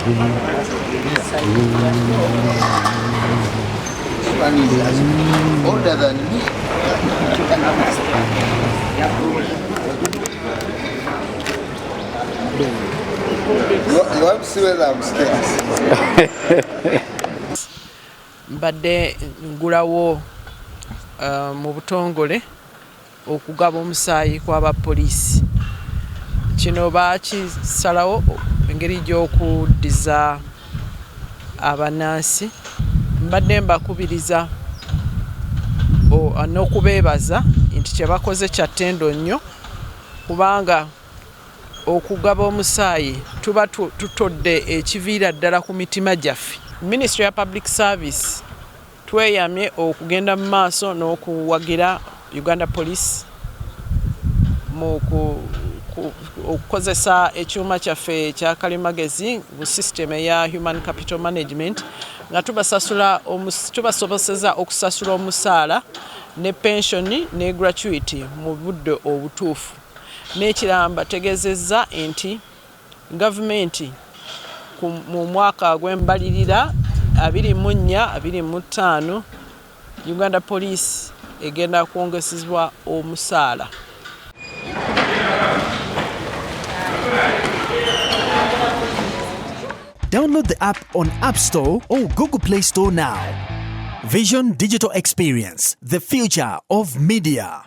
One is older than me. You want to see whether I'm scared? Mbadde ngulawo mu butongole okugaba omusaayi kw'abapoliisi. Kino bakisalawo engeri gy'okuddiza abannansi. Mbadde mbakubiriza n'okubeebaza nti kye bakoze kya ttendo nnyo, kubanga okugaba omusaayi tuba tutodde ekiviira ddala ku mitima gyaffe. Ministry ya Public Service tweyamye okugenda mu maaso n'okuwagira Uganda Police mu okukozesa ekyuma kyaffe ekya kalimagezi mu system eya Human Capital Management nga tubasoboseza okusasula omusaala ne pension ne gratuity mu budde obutuufu. N'ekiramba tegezezza nti gavumenti mu mwaka gw'embalirira 24-25 Uganda Police egenda kwongezebwa omusaala. Download the app on App Store or Google Play Store now. Vision Digital Experience, the future of media.